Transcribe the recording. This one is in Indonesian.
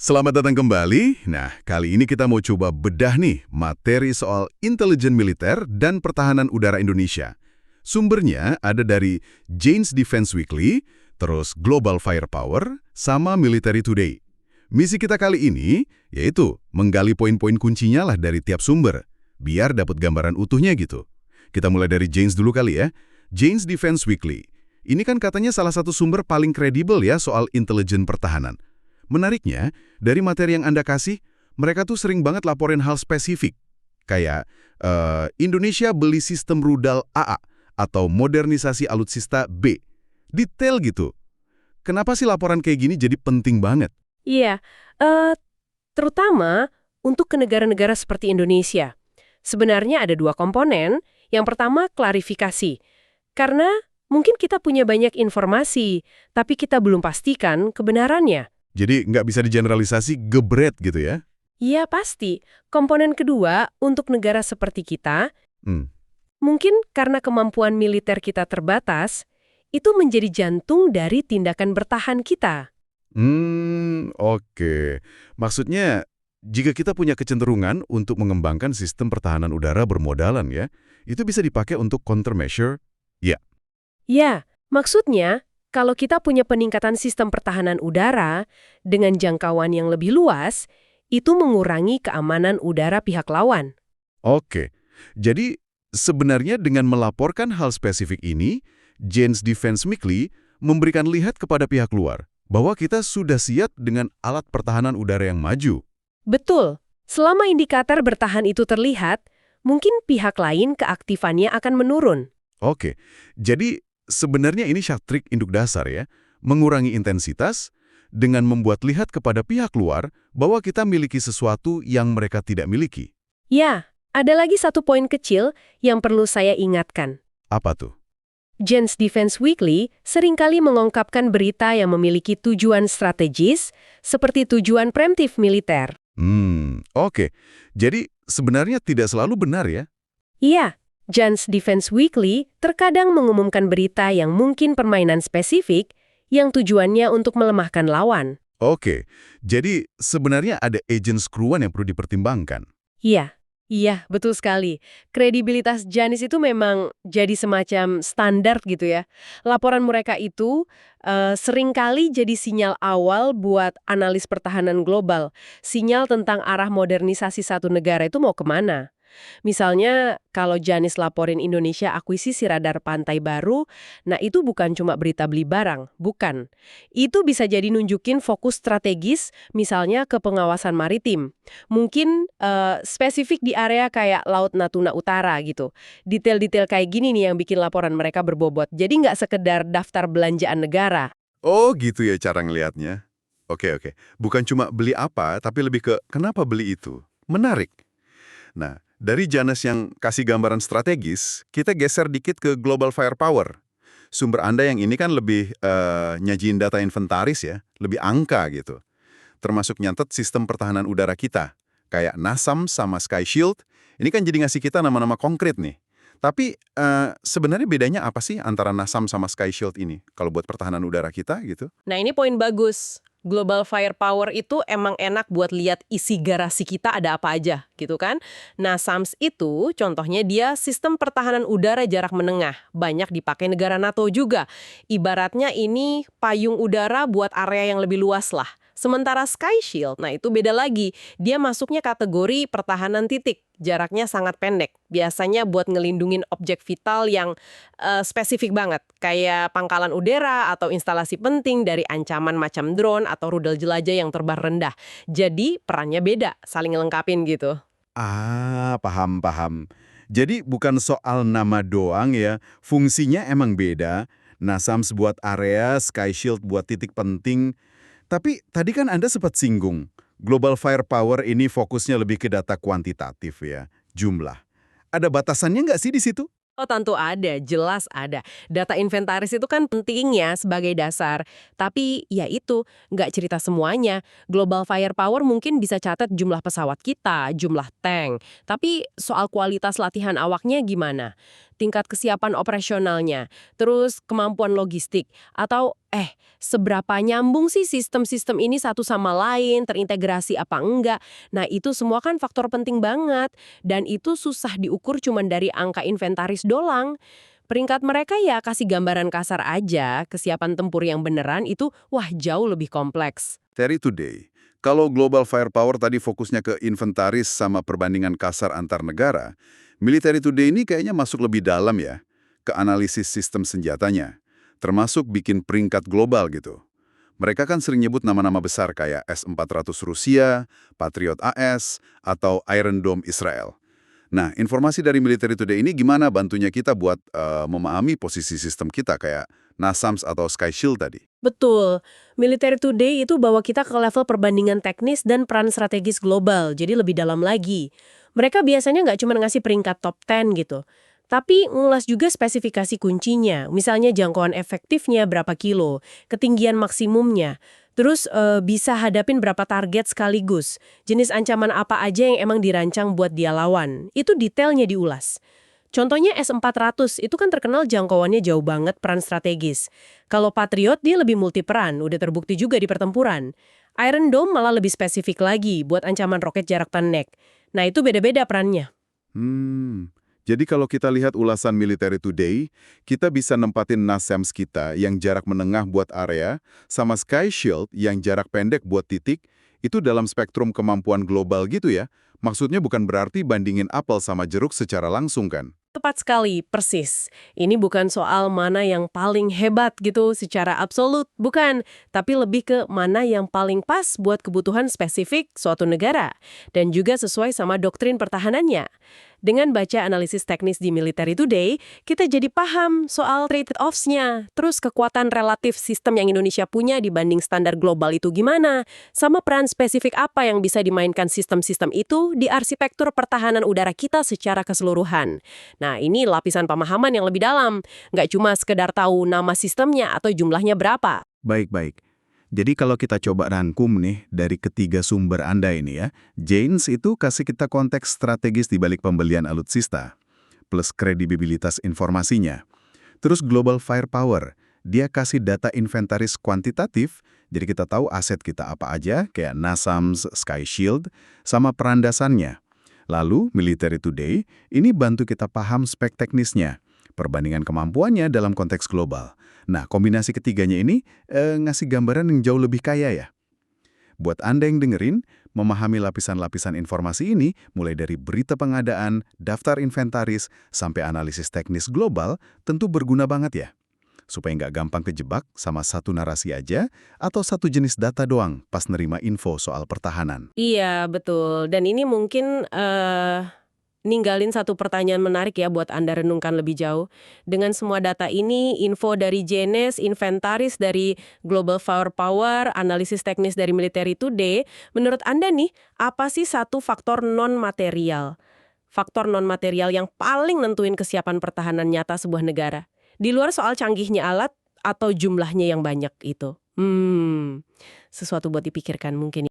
Selamat datang kembali. Nah, kali ini kita mau coba bedah nih materi soal intelijen militer dan pertahanan udara Indonesia. Sumbernya ada dari Jane's Defense Weekly, terus Global Firepower, sama Military Today. Misi kita kali ini yaitu menggali poin-poin kuncinya lah dari tiap sumber, biar dapat gambaran utuhnya gitu. Kita mulai dari Jane's dulu kali ya. Jane's Defense Weekly. Ini kan katanya salah satu sumber paling kredibel ya soal intelijen pertahanan. Menariknya, dari materi yang Anda kasih, mereka tuh sering banget laporin hal spesifik. Kayak, Indonesia beli sistem rudal AA atau modernisasi alutsista B. Detail gitu. Kenapa sih laporan kayak gini jadi penting banget? Iya, terutama untuk ke negara-negara seperti Indonesia. Sebenarnya ada dua komponen. Yang pertama, klarifikasi. Karena mungkin kita punya banyak informasi, tapi kita belum pastikan kebenarannya. Jadi nggak bisa digeneralisasi gebret gitu ya? Iya, pasti. Komponen kedua, untuk negara seperti kita, mungkin karena kemampuan militer kita terbatas, itu menjadi jantung dari tindakan bertahan kita. Oke. Maksudnya, jika kita punya kecenderungan untuk mengembangkan sistem pertahanan udara bermodalan ya, itu bisa dipakai untuk countermeasure? Ya. Ya, maksudnya, kalau kita punya peningkatan sistem pertahanan udara dengan jangkauan yang lebih luas, itu mengurangi keamanan udara pihak lawan. Oke. Jadi, sebenarnya dengan melaporkan hal spesifik ini, Jane's Defense Weekly memberikan lihat kepada pihak luar bahwa kita sudah siap dengan alat pertahanan udara yang maju. Betul. Selama indikator bertahan itu terlihat, mungkin pihak lain keaktifannya akan menurun. Oke. Jadi, sebenarnya ini trik induk dasar ya, mengurangi intensitas dengan membuat lihat kepada pihak luar bahwa kita miliki sesuatu yang mereka tidak miliki. Ya, ada lagi satu poin kecil yang perlu saya ingatkan. Apa tuh? Jane's Defense Weekly seringkali mengungkapkan berita yang memiliki tujuan strategis seperti tujuan preemptif militer. Oke. Jadi, sebenarnya tidak selalu benar ya? Iya. Jane's Defense Weekly terkadang mengumumkan berita yang mungkin permainan spesifik yang tujuannya untuk melemahkan lawan. Oke, jadi sebenarnya ada agent skruan yang perlu dipertimbangkan. Iya, betul sekali. Kredibilitas Jane's itu memang jadi semacam standar gitu ya. Laporan mereka itu seringkali jadi sinyal awal buat analis pertahanan global. Sinyal tentang arah modernisasi satu negara itu mau kemana. Misalnya, kalau Jane's laporin Indonesia akuisisi radar pantai baru, nah itu bukan cuma berita beli barang, bukan. Itu bisa jadi nunjukin fokus strategis, misalnya ke pengawasan maritim. Mungkin spesifik di area kayak Laut Natuna Utara gitu. Detail-detail kayak gini nih yang bikin laporan mereka berbobot. Jadi nggak sekedar daftar belanjaan negara. Oh gitu ya cara ngelihatnya. Oke. Bukan cuma beli apa, tapi lebih ke kenapa beli itu. Menarik. Nah, dari Jane's yang kasih gambaran strategis, kita geser dikit ke Global Firepower. Sumber Anda yang ini kan lebih nyajiin data inventaris ya, lebih angka gitu. Termasuk nyatet sistem pertahanan udara kita, kayak NASAM sama Sky Shield. Ini kan jadi ngasih kita nama-nama konkret nih. Tapi sebenarnya bedanya apa sih antara NASAM sama Sky Shield ini, kalau buat pertahanan udara kita gitu? Nah ini poin bagus. Global Firepower itu emang enak buat lihat isi garasi kita ada apa aja, gitu kan? Nah, SAMS itu contohnya dia sistem pertahanan udara jarak menengah. Banyak dipakai negara NATO juga. Ibaratnya ini payung udara buat area yang lebih luas lah. Sementara Sky Shield, nah itu beda lagi. Dia masuknya kategori pertahanan titik. Jaraknya sangat pendek. Biasanya buat ngelindungin objek vital yang spesifik banget. Kayak pangkalan udara atau instalasi penting dari ancaman macam drone atau rudal jelajah yang terbang rendah. Jadi perannya beda, saling lengkapin gitu. Paham. Jadi bukan soal nama doang ya, fungsinya emang beda. NASAMS buat area, Sky Shield buat titik penting. Tapi tadi kan Anda sempat singgung, Global Firepower ini fokusnya lebih ke data kuantitatif ya, jumlah. Ada batasannya nggak sih di situ? Oh tentu ada, jelas ada. Data inventaris itu kan pentingnya sebagai dasar. Tapi ya itu, nggak cerita semuanya. Global Firepower mungkin bisa catat jumlah pesawat kita, jumlah tank. Tapi soal kualitas latihan awaknya gimana? tingkat kesiapan operasionalnya, terus kemampuan logistik, atau seberapa nyambung sih sistem-sistem ini satu sama lain, terintegrasi apa enggak. Nah, itu semua kan faktor penting banget, dan itu susah diukur cuman dari angka inventaris doang. Peringkat mereka ya kasih gambaran kasar aja, kesiapan tempur yang beneran itu wah jauh lebih kompleks. Terry Today, kalau global firepower tadi fokusnya ke inventaris sama perbandingan kasar antar negara, Military Today ini kayaknya masuk lebih dalam ya, ke analisis sistem senjatanya, termasuk bikin peringkat global gitu. Mereka kan sering nyebut nama-nama besar kayak S-400 Rusia, Patriot AS, atau Iron Dome Israel. Nah, informasi dari Military Today ini gimana bantunya kita buat memahami posisi sistem kita kayak NASAMS atau Sky Shield tadi? Betul. Military Today itu bawa kita ke level perbandingan teknis dan peran strategis global, jadi lebih dalam lagi. Mereka biasanya nggak cuma ngasih peringkat top 10 gitu, tapi ngulas juga spesifikasi kuncinya, misalnya jangkauan efektifnya berapa kilo, ketinggian maksimumnya, terus bisa hadapin berapa target sekaligus, jenis ancaman apa aja yang emang dirancang buat dia lawan. Itu detailnya diulas. Contohnya S-400 itu kan terkenal jangkauannya jauh banget peran strategis. Kalau Patriot dia lebih multiperan, udah terbukti juga di pertempuran. Iron Dome malah lebih spesifik lagi buat ancaman roket jarak pendek. Nah itu beda-beda perannya. Jadi kalau kita lihat ulasan Military Today, kita bisa nempatin NASAMS kita yang jarak menengah buat area, sama Sky Shield yang jarak pendek buat titik, itu dalam spektrum kemampuan global gitu ya. Maksudnya bukan berarti bandingin apel sama jeruk secara langsung kan? Tepat sekali, persis. Ini bukan soal mana yang paling hebat gitu secara absolut, bukan. Tapi lebih ke mana yang paling pas buat kebutuhan spesifik suatu negara. Dan juga sesuai sama doktrin pertahanannya. Dengan baca analisis teknis di Military Today, kita jadi paham soal trade-offs-nya, terus kekuatan relatif sistem yang Indonesia punya dibanding standar global itu gimana, sama peran spesifik apa yang bisa dimainkan sistem-sistem itu di arsitektur pertahanan udara kita secara keseluruhan. Nah, ini lapisan pemahaman yang lebih dalam, nggak cuma sekedar tahu nama sistemnya atau jumlahnya berapa. Baik-baik. Jadi kalau kita coba rangkum nih dari ketiga sumber Anda ini ya, Janes itu kasih kita konteks strategis di balik pembelian alutsista, plus kredibilitas informasinya. Terus global firepower, dia kasih data inventaris kuantitatif, jadi kita tahu aset kita apa aja, kayak NASAMS, Sky Shield, sama perandasannya. Lalu, Military Today, ini bantu kita paham spek teknisnya, perbandingan kemampuannya dalam konteks global. Nah, kombinasi ketiganya ini ngasih gambaran yang jauh lebih kaya ya. Buat Anda yang dengerin, memahami lapisan-lapisan informasi ini, mulai dari berita pengadaan, daftar inventaris, sampai analisis teknis global, tentu berguna banget ya. Supaya nggak gampang kejebak sama satu narasi aja, atau satu jenis data doang pas nerima info soal pertahanan. Iya, betul. Dan ini mungkin ninggalin satu pertanyaan menarik ya buat Anda renungkan lebih jauh. Dengan semua data ini, info dari Janes, inventaris dari Global Firepower, analisis teknis dari Military Today, menurut Anda nih, apa sih satu faktor non-material? Faktor non-material yang paling nentuin kesiapan pertahanan nyata sebuah negara? Di luar soal canggihnya alat atau jumlahnya yang banyak itu. Sesuatu buat dipikirkan mungkin.